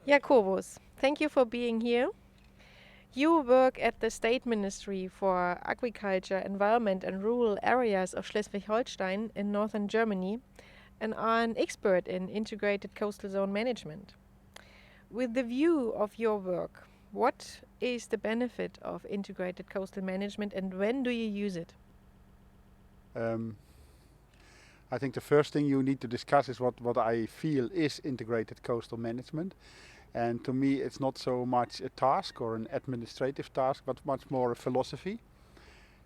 Jacobus, thank you for being here. You work at the State Ministry for Agriculture, Environment and Rural Areas of Schleswig-Holstein in northern Germany and are an expert in integrated coastal zone management. With the view of your work, what is the benefit of integrated coastal management and when do you use it? Um, I think the first thing you need to discuss is what I feel is integrated coastal management. And to me, it's not so much a task or an administrative task, but much more a philosophy.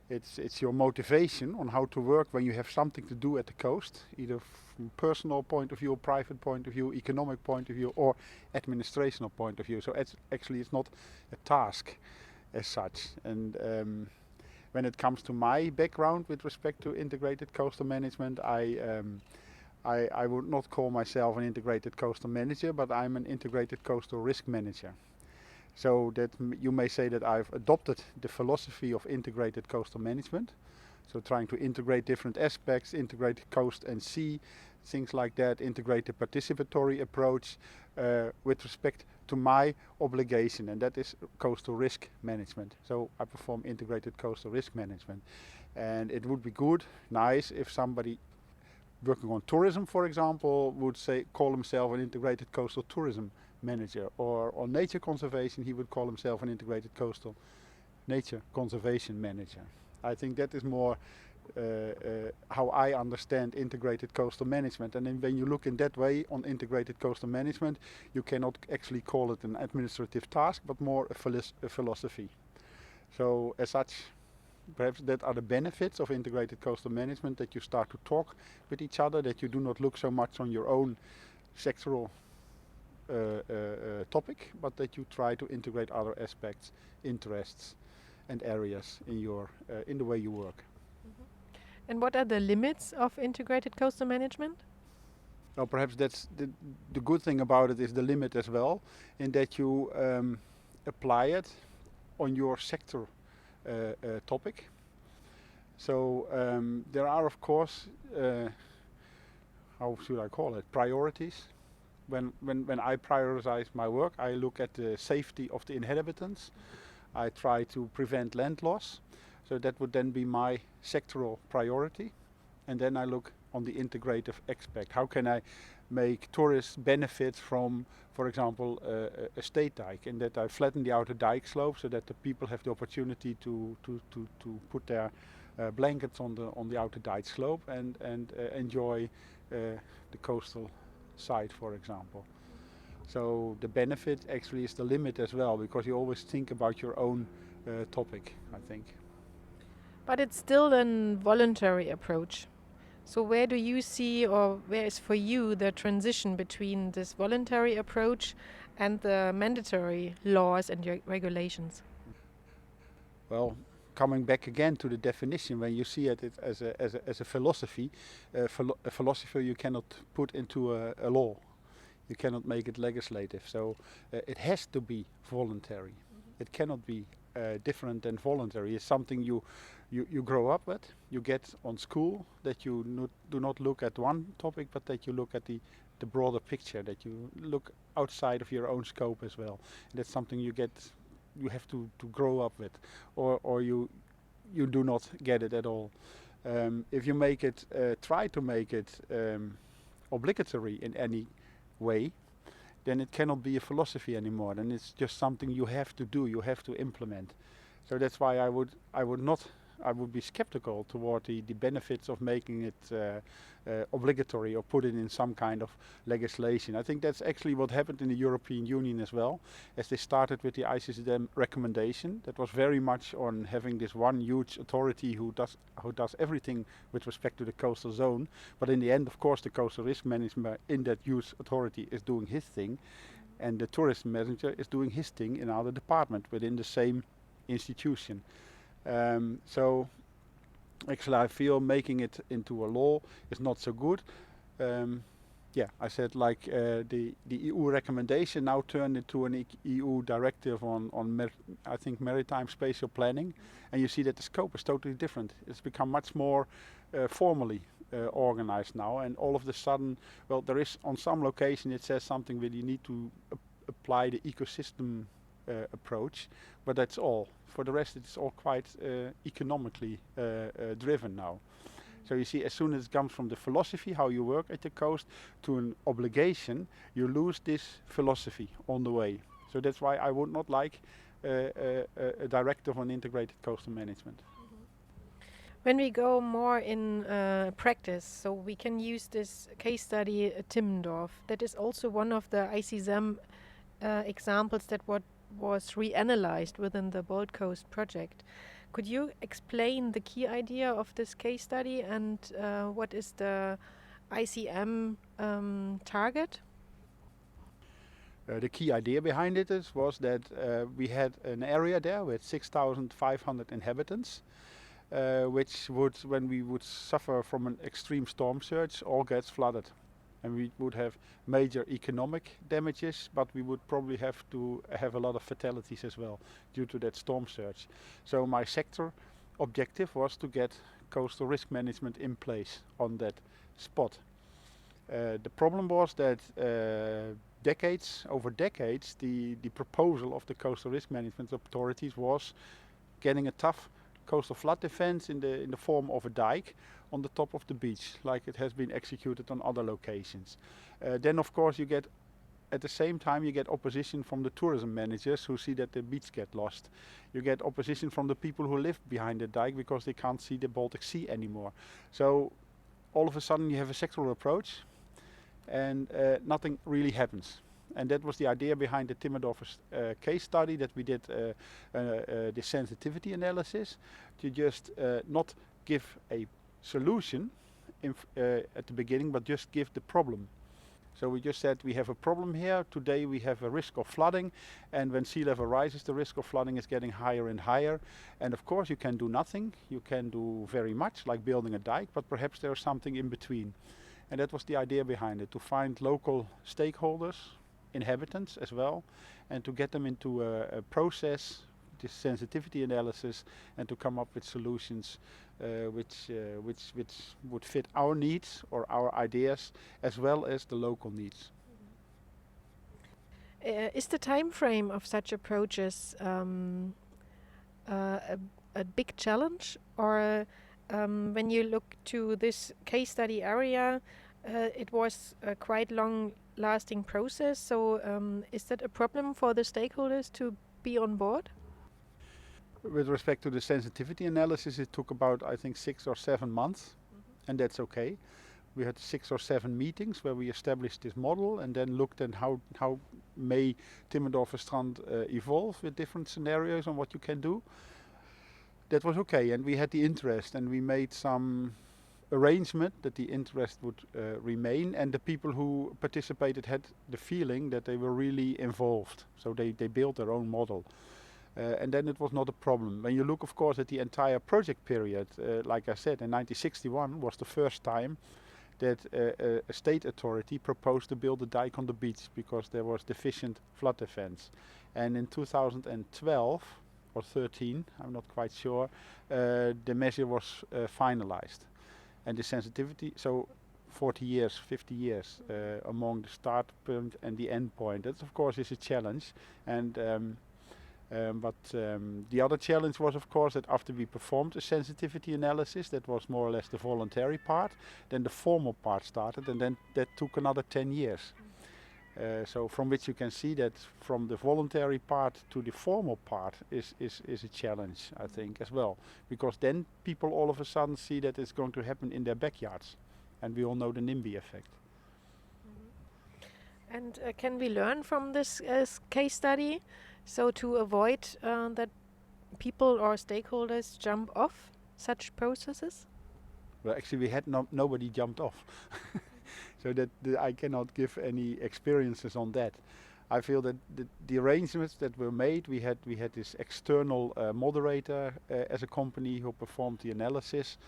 It's your motivation on how to work when you have something to do at the coast, either from personal point of view, private point of view, economic point of view, or administrational point of view. So it's not a task as such. And when it comes to my background with respect to integrated coastal management, I would not call myself an integrated coastal manager, but I'm an integrated coastal risk manager. So that you may say that I've adopted the philosophy of integrated coastal management. So trying to integrate different aspects, integrate coast and sea, things like that, integrate the participatory approach with respect to my obligation, and that is coastal risk management. So I perform integrated coastal risk management. And it would be good, nice, if somebody working on tourism, for example, would call himself an integrated coastal tourism manager, or on nature conservation he would call himself an integrated coastal nature conservation manager. I think that is more how I understand integrated coastal management. And then when you look in that way on integrated coastal management, you cannot actually call it an administrative task, but more a philosophy. So as such, perhaps that are the benefits of integrated coastal management, that you start to talk with each other, that you do not look so much on your own sectoral topic, but that you try to integrate other aspects, interests and areas in the way you work. And what are the limits of integrated coastal management? Well, perhaps that's the good thing about it is the limit as well, in that you apply it on your sector topic. So there are, of course, how should I call it, priorities. When I prioritize my work, I look at the safety of the inhabitants. I try to prevent land loss. So that would then be my sectoral priority. And then I look on the integrative aspect. How can I make tourists benefit from, for example, a state dike, and that I flatten the outer dike slope so that the people have the opportunity to put their blankets on the outer dike slope and enjoy the coastal side, for example. So the benefit actually is the limit as well, because you always think about your own topic, I think. But it's still a voluntary approach. So where do you see, or where is for you the transition between this voluntary approach and the mandatory laws and regulations? Well, coming back again to the definition, when you see it as a philosophy, a philosophy you cannot put into a law. You cannot make it legislative. So it has to be voluntary. It cannot be different than voluntary. It's something you grow up with. You get on school, that you do not look at one topic, but that you look at the broader picture, that you look outside of your own scope as well. And that's something you have to grow up with, or you do not get it at all. If you make it, try to make it obligatory in any way, then it cannot be a philosophy anymore. Then it's just something you have to do, you have to implement. So that's why I would be skeptical toward the benefits of making it obligatory or put it in some kind of legislation. I think that's actually what happened in the European Union as well, as they started with the EUCC-D recommendation. That was very much on having this one huge authority who does everything with respect to the coastal zone. But in the end, of course, the coastal risk management in that huge authority is doing his thing, and the tourism manager is doing his thing in another department within the same institution. So actually I feel making it into a law is not so good. Yeah, I said, like the EU recommendation now turned into an EU directive on I think maritime spatial planning, and you see that the scope is totally different. It's become much more formally organized now, and all of a sudden, well, there is on some location it says something where you need to apply the ecosystem approach, but that's all. For the rest, it's all quite economically driven now. So you see, as soon as it comes from the philosophy, how you work at the coast, to an obligation, you lose this philosophy on the way. So that's why I would not like a directive on integrated coastal management. When we go more in practice, so we can use this case study Timmendorf. That is also one of the ICSM examples that was reanalyzed within the BaltCOAST project. Could you explain the key idea of this case study and what is the ICM target? The key idea behind it was that we had an area there with 6,500 inhabitants, which would, when we would suffer from an extreme storm surge, all gets flooded. And we would have major economic damages, but we would probably have to have a lot of fatalities as well due to that storm surge. So my sector objective was to get coastal risk management in place on that spot. The problem was that over decades, the proposal of the coastal risk management authorities was getting a tough coastal flood defense in the form of a dike on the top of the beach, like it has been executed on other locations. Then of course you get, at the same time, you get opposition from the tourism managers who see that the beach get lost. You get opposition from the people who live behind the dike because they can't see the Baltic Sea anymore. So all of a sudden you have a sectoral approach and nothing really happens. And that was the idea behind the Timmendorf case study, that we did the sensitivity analysis to just not give a solution at the beginning, but just give the problem. So we just said we have a problem here. Today we have a risk of flooding, and when sea level rises, the risk of flooding is getting higher and higher. And of course you can do nothing. You can do very much, like building a dike, but perhaps there's something in between. And that was the idea behind it, to find local stakeholders, inhabitants as well, and to get them into a process, this sensitivity analysis, and to come up with solutions which would fit our needs or our ideas as well as the local needs. Is the time frame of such approaches a big challenge, or when you look to this case study area, it was a quite long-lasting process, so is that a problem for the stakeholders to be on board? With respect to the sensitivity analysis, it took about, I think, 6 or 7 months, and that's okay. We had 6 or 7 meetings where we established this model and then looked at how may Timmendorfer Strand evolve with different scenarios and what you can do. That was okay, and we had the interest, and we made some arrangement that the interest would remain, and the people who participated had the feeling that they were really involved, so they built their own model. And then it was not a problem. When you look, of course, at the entire project period, like I said, in 1961 was the first time that a state authority proposed to build a dike on the beach because there was deficient flood defense. And in 2012 or 13, I'm not quite sure, the measure was finalized. And the sensitivity, so 40 years, 50 years among the start point and the end point. That, of course, is a challenge. And but the other challenge was, of course, that after we performed a sensitivity analysis, that was more or less the voluntary part, then the formal part started, and then that took another 10 years. So from which you can see that from the voluntary part to the formal part is a challenge, I think, as well. Because then people all of a sudden see that it's going to happen in their backyards. And we all know the NIMBY effect. And can we learn from this case study, so to avoid that people or stakeholders jump off such processes? Well, actually we had nobody jumped off. So that I cannot give any experiences on that. I feel that the arrangements that were made, we had this external moderator as a company who performed the analysis.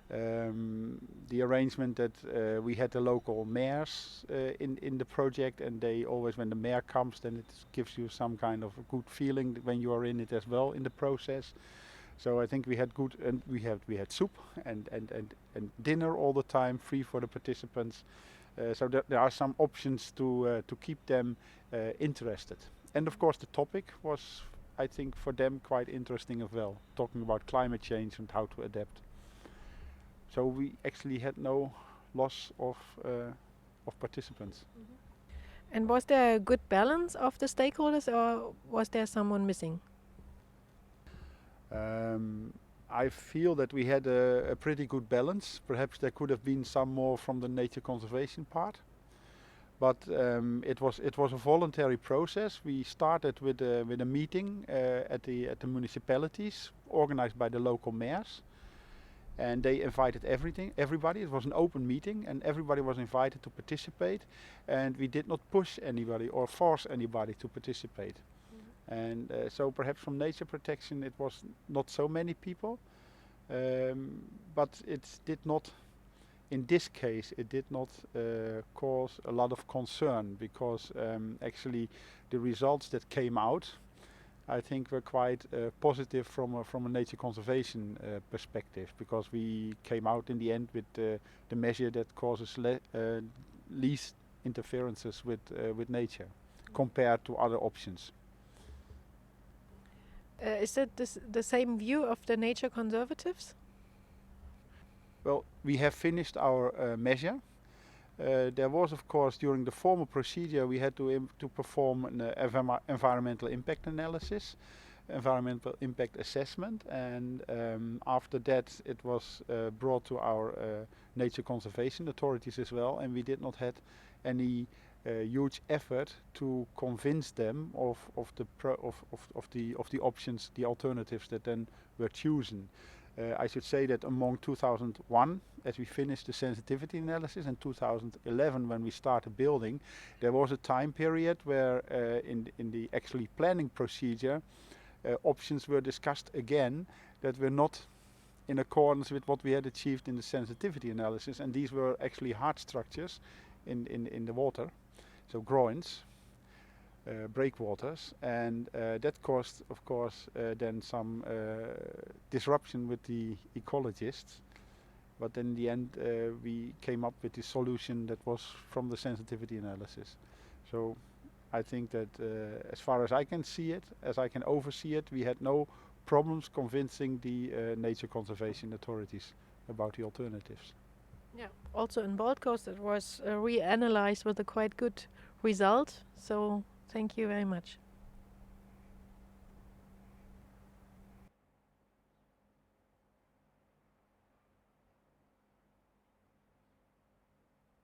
The arrangement that we had the local mayors in the project, and they always, when the mayor comes, then it gives you some kind of a good feeling when you are in it as well in the process. So I think we had good, and we had soup and dinner all the time, free for the participants. So there are some options to keep them interested. And of course the topic was, I think, for them quite interesting as well, talking about climate change and how to adapt. So we actually had no loss of participants. And was there a good balance of the stakeholders, or was there someone missing? I feel that we had a pretty good balance. Perhaps there could have been some more from the nature conservation part, but it was a voluntary process. We started with a meeting at the municipalities, organized by the local mayors, and they invited everybody. It was an open meeting, and everybody was invited to participate. And we did not push anybody or force anybody to participate. And so perhaps from nature protection it was not so many people, but it did not, in this case, it did not cause a lot of concern, because actually the results that came out, I think, were quite positive from a nature conservation perspective, because we came out in the end with the measure that causes least interferences with nature compared to other options. Is it the same view of the nature conservatives? Well, we have finished our measure. There was, of course, during the formal procedure, we had to perform an environmental impact analysis, environmental impact assessment, and after that it was brought to our nature conservation authorities as well, and we did not have any huge effort to convince them of the options, the alternatives that then were chosen. I should say that among 2001, as we finished the sensitivity analysis, and 2011 when we started building, there was a time period where in the actually planning procedure options were discussed again that were not in accordance with what we had achieved in the sensitivity analysis, and these were actually hard structures in the water, so groins, breakwaters, and that caused, of course, then some disruption with the ecologists. But in the end, we came up with the solution that was from the sensitivity analysis. So I think that as far as I can see it, as I can oversee it, we had no problems convincing the nature conservation authorities about the alternatives. Yeah. Also in BaltCOAST it was reanalyzed with a quite good result. So thank you very much.